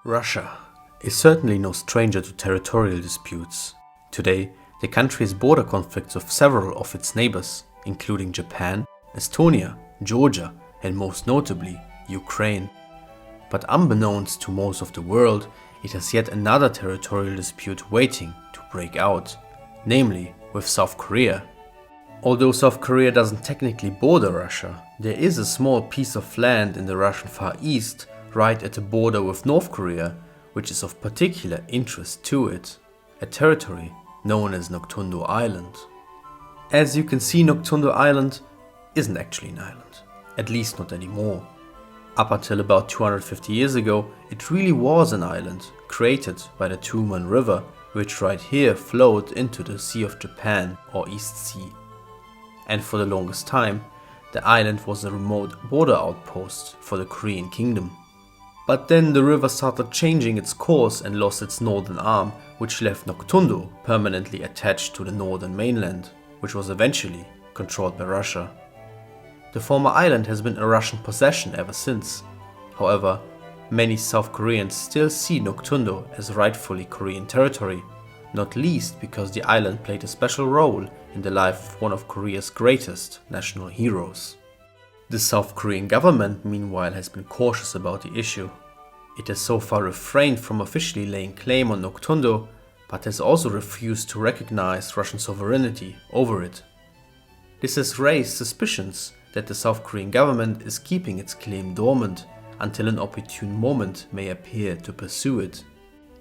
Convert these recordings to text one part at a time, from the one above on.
Russia is certainly no stranger to territorial disputes. Today, the country has border conflicts with several of its neighbors, including Japan, Estonia, Georgia, and most notably, Ukraine. But unbeknownst to most of the world, it has yet another territorial dispute waiting to break out, namely with South Korea. Although South Korea doesn't technically border Russia, there is a small piece of land in the Russian Far East right at the border with North Korea, which is of particular interest to it, a territory known as Noktundo Island. As you can see, Noktundo Island isn't actually an island, at least not anymore. Up until about 250 years ago, it really was an island, created by the Tuman River, which right here flowed into the Sea of Japan or East Sea. And for the longest time, the island was a remote border outpost for the Korean kingdom. But then the river started changing its course and lost its northern arm, which left Noktundo permanently attached to the northern mainland, which was eventually controlled by Russia. The former island has been a Russian possession ever since. However, many South Koreans still see Noktundo as rightfully Korean territory, not least because the island played a special role in the life of one of Korea's greatest national heroes. The South Korean government, meanwhile, has been cautious about the issue. It has so far refrained from officially laying claim on Noktundo, but has also refused to recognize Russian sovereignty over it. This has raised suspicions that the South Korean government is keeping its claim dormant until an opportune moment may appear to pursue it.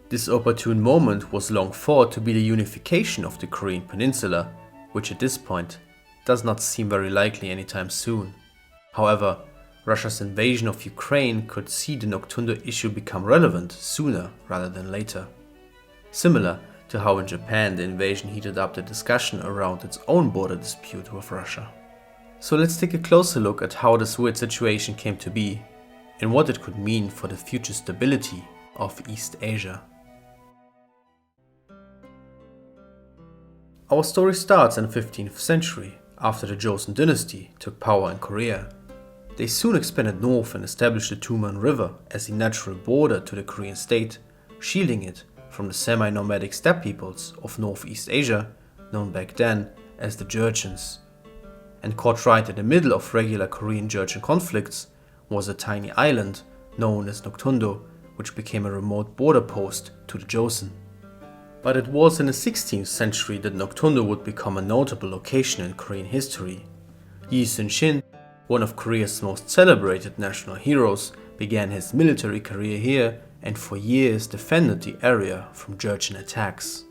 This opportune moment was long thought to be the unification of the Korean peninsula, which at this point does not seem very likely anytime soon. However, Russia's invasion of Ukraine could see the Noktundo issue become relevant sooner rather than later. Similar to how in Japan the invasion heated up the discussion around its own border dispute with Russia. So let's take a closer look at how this weird situation came to be and what it could mean for the future stability of East Asia. Our story starts in the 15th century, after the Joeson dynasty took power in Korea. They soon expanded north and established the Tuman River as the natural border to the Korean state, shielding it from the semi-nomadic steppe peoples of Northeast Asia, known back then as the Georgians. And caught right in the middle of regular Korean-Georgian conflicts was a tiny island known as Noktundo, which became a remote border post to the Joeson. But it was in the 16th century that Noktundo would become a notable location in Korean history. Joeson, one of Korea's most celebrated national heroes, began his military career here and for years defended the area from Georgian attacks.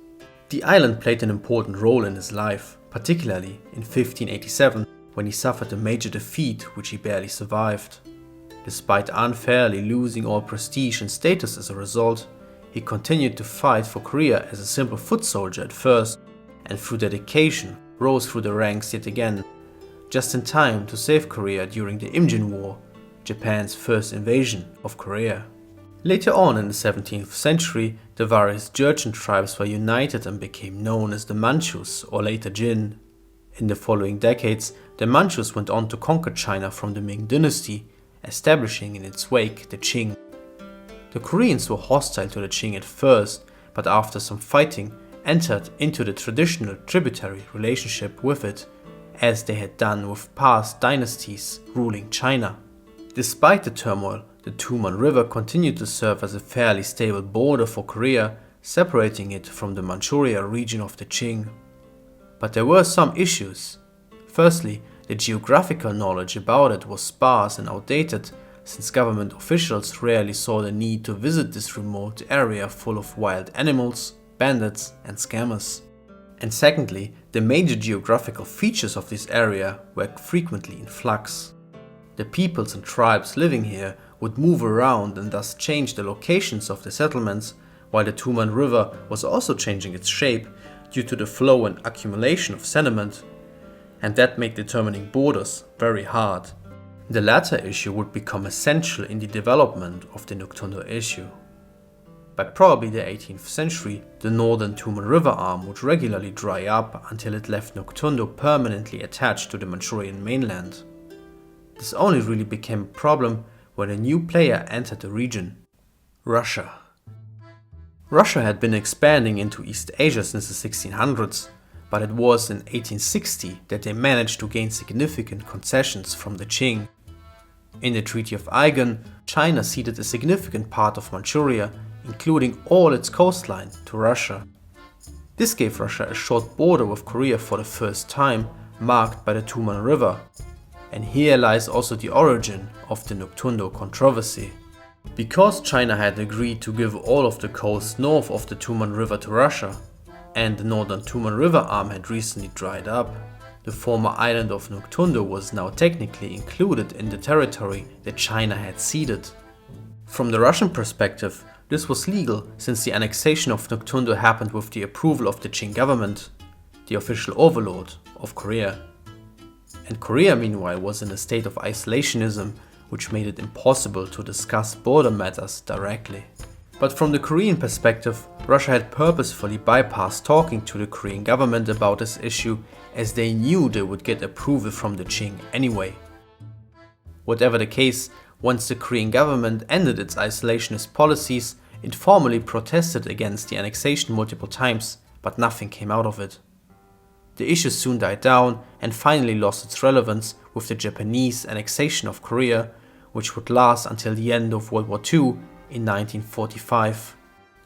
The island played an important role in his life, particularly in 1587 when he suffered a major defeat which he barely survived. Despite unfairly losing all prestige and status as a result, he continued to fight for Korea as a simple foot soldier at first, and through dedication rose through the ranks yet again, just in time to save Korea during the Imjin War, Japan's first invasion of Korea. Later on in the 17th century, the various Georgian tribes were united and became known as the Manchus or later Jin. In the following decades, the Manchus went on to conquer China from the Ming dynasty, establishing in its wake the Qing. The Koreans were hostile to the Qing at first, but after some fighting entered into the traditional tributary relationship with it, as they had done with past dynasties ruling China. Despite the turmoil, the Tuman River continued to serve as a fairly stable border for Korea, separating it from the Manchuria region of the Qing. But there were some issues. Firstly, the geographical knowledge about it was sparse and outdated, since government officials rarely saw the need to visit this remote area full of wild animals, bandits, and scammers. And secondly, the major geographical features of this area were frequently in flux. The peoples and tribes living here would move around and thus change the locations of the settlements, while the Tuman River was also changing its shape due to the flow and accumulation of sediment, and that made determining borders very hard. The latter issue would become essential in the development of the Noktundo issue. By probably the 18th century, the northern Tumen River arm would regularly dry up until it left Noktundo permanently attached to the Manchurian mainland. This only really became a problem when a new player entered the region, Russia. Russia had been expanding into East Asia since the 1600s, but it was in 1860 that they managed to gain significant concessions from the Qing. In the Treaty of Aigun, China ceded a significant part of Manchuria, including all its coastline, to Russia. This gave Russia a short border with Korea for the first time, marked by the Tuman River. And here lies also the origin of the Noktundo controversy. Because China had agreed to give all of the coast north of the Tuman River to Russia, and the northern Tuman River arm had recently dried up, the former island of Noktundo was now technically included in the territory that China had ceded. From the Russian perspective, this was legal since the annexation of Noktundo happened with the approval of the Qing government, the official overlord of Korea. And Korea meanwhile was in a state of isolationism, which made it impossible to discuss border matters directly. But from the Korean perspective, Russia had purposefully bypassed talking to the Korean government about this issue, as they knew they would get approval from the Qing anyway. Whatever the case, once the Korean government ended its isolationist policies, it formally protested against the annexation multiple times, but nothing came out of it. The issue soon died down and finally lost its relevance with the Japanese annexation of Korea, which would last until the end of World War II in 1945.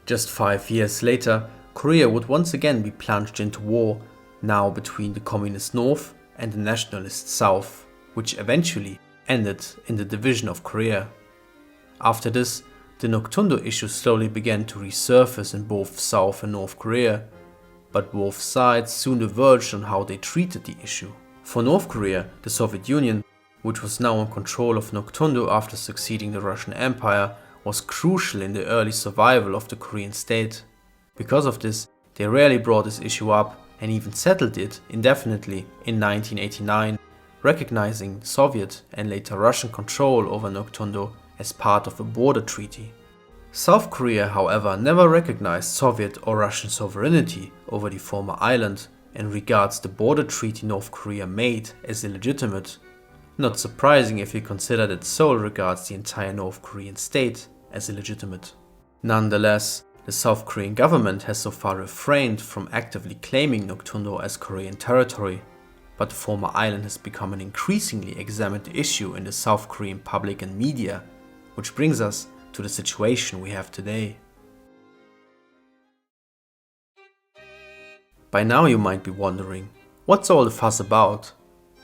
Just 5 years later, Korea would once again be plunged into war, now between the communist North and the nationalist South, which eventually ended in the division of Korea. After this, the Noktundo issue slowly began to resurface in both South and North Korea, but both sides soon diverged on how they treated the issue. For North Korea, the Soviet Union, which was now in control of Noktundo after succeeding the Russian Empire, was crucial in the early survival of the Korean state. Because of this, they rarely brought this issue up and even settled it indefinitely in 1989, recognizing Soviet and later Russian control over Noktundo as part of a border treaty. South Korea, however, never recognized Soviet or Russian sovereignty over the former island and regards the border treaty North Korea made as illegitimate. Not surprising if you consider that Seoul regards the entire North Korean state as illegitimate. Nonetheless, the South Korean government has so far refrained from actively claiming Noktundo as Korean territory, but the former island has become an increasingly examined issue in the South Korean public and media, which brings us to the situation we have today. By now you might be wondering, what's all the fuss about?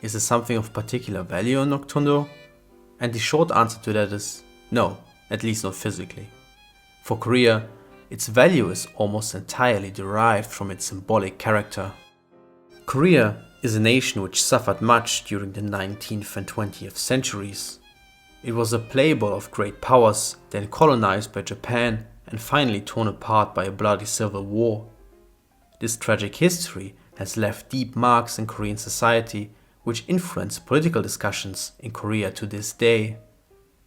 Is there something of particular value in Noktundo? And the short answer to that is no, at least not physically. For Korea, its value is almost entirely derived from its symbolic character. Korea is a nation which suffered much during the 19th and 20th centuries. It was a playboy of great powers, then colonized by Japan and finally torn apart by a bloody civil war. This tragic history has left deep marks in Korean society, which influence political discussions in Korea to this day.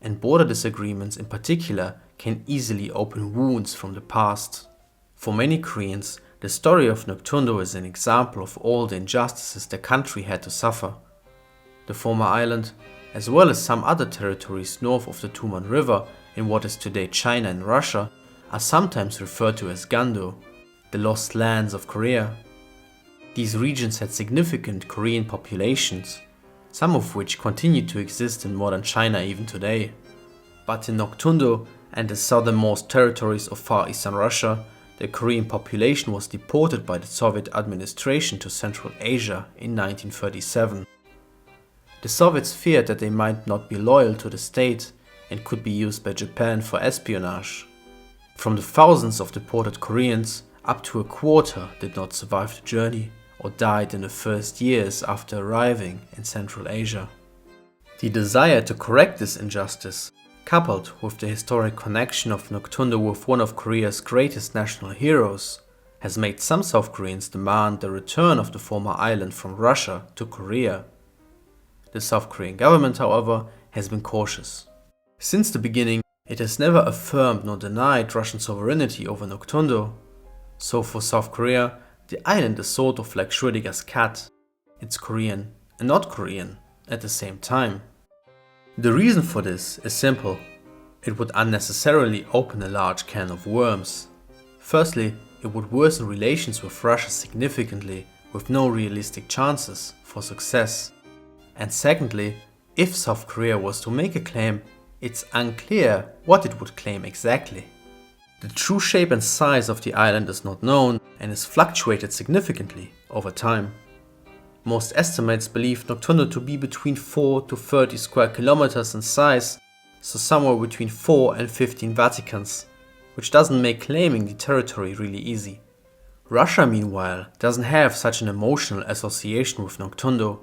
And border disagreements in particular can easily open wounds from the past. For many Koreans, the story of Noktundo is an example of all the injustices the country had to suffer. The former island, as well as some other territories north of the Tuman River in what is today China and Russia, are sometimes referred to as Gando, the lost lands of Korea. These regions had significant Korean populations, some of which continue to exist in modern China even today. But in Noktundo and the southernmost territories of far eastern Russia, the Korean population was deported by the Soviet administration to Central Asia in 1937. The Soviets feared that they might not be loyal to the state and could be used by Japan for espionage. From the thousands of deported Koreans, up to a quarter did not survive the journey or died in the first years after arriving in Central Asia. The desire to correct this injustice, coupled with the historic connection of Noktundo with one of Korea's greatest national heroes, has made some South Koreans demand the return of the former island from Russia to Korea. The South Korean government, however, has been cautious. Since the beginning, it has never affirmed nor denied Russian sovereignty over Noktundo. So for South Korea, the island is sort of like Schrödinger's cat. It's Korean and not Korean at the same time. The reason for this is simple. It would unnecessarily open a large can of worms. Firstly, it would worsen relations with Russia significantly, with no realistic chances for success. And secondly, if South Korea was to make a claim, it's unclear what it would claim exactly. The true shape and size of the island is not known and is fluctuated significantly over time. Most estimates believe Noktundo to be between 4 to 30 square kilometers in size, so somewhere between 4 and 15 Vaticans, which doesn't make claiming the territory really easy. Russia, meanwhile, doesn't have such an emotional association with Noktundo,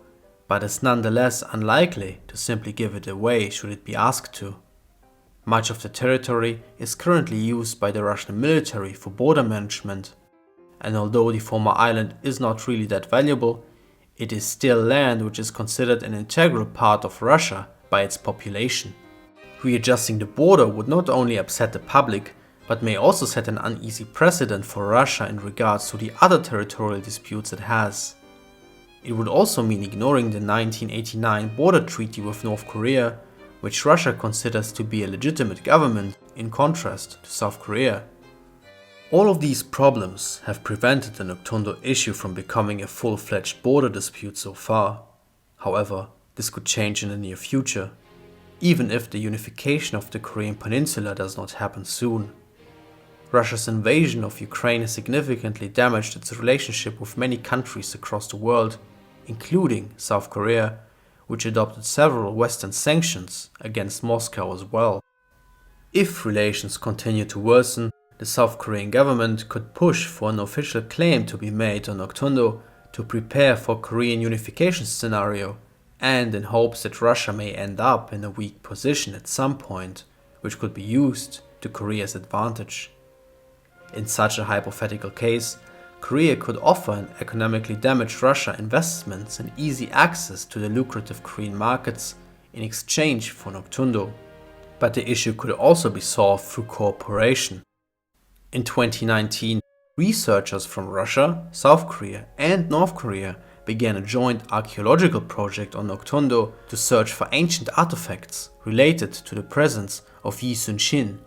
but is nonetheless unlikely to simply give it away should it be asked to. Much of the territory is currently used by the Russian military for border management, and although the former island is not really that valuable, it is still land which is considered an integral part of Russia by its population. Readjusting the border would not only upset the public, but may also set an uneasy precedent for Russia in regards to the other territorial disputes it has. It would also mean ignoring the 1989 border treaty with North Korea, which Russia considers to be a legitimate government in contrast to South Korea. All of these problems have prevented the Noktundo issue from becoming a full-fledged border dispute so far. However, this could change in the near future, even if the unification of the Korean peninsula does not happen soon. Russia's invasion of Ukraine has significantly damaged its relationship with many countries across the world, including South Korea, which adopted several Western sanctions against Moscow as well. If relations continue to worsen, the South Korean government could push for an official claim to be made on Noktundo to prepare for Korean unification scenario, and in hopes that Russia may end up in a weak position at some point, which could be used to Korea's advantage. In such a hypothetical case, Korea could offer an economically damaged Russia investments and easy access to the lucrative Korean markets in exchange for Noktundo. But the issue could also be solved through cooperation. In 2019, researchers from Russia, South Korea and North Korea began a joint archaeological project on Noktundo to search for ancient artifacts related to the presence of Joeson,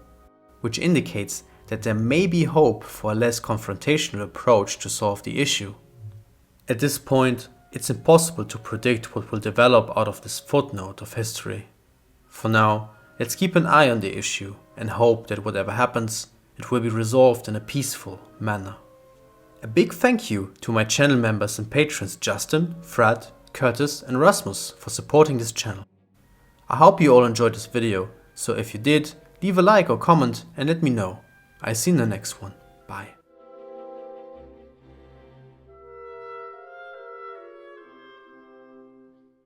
which indicates that there may be hope for a less confrontational approach to solve the issue. At this point, it's impossible to predict what will develop out of this footnote of history. For now, let's keep an eye on the issue and hope that whatever happens, it will be resolved in a peaceful manner. A big thank you to my channel members and patrons Justin, Fred, Curtis and Rasmus for supporting this channel. I hope you all enjoyed this video, so if you did, leave a like or comment and let me know. I'll see you in the next one. Bye.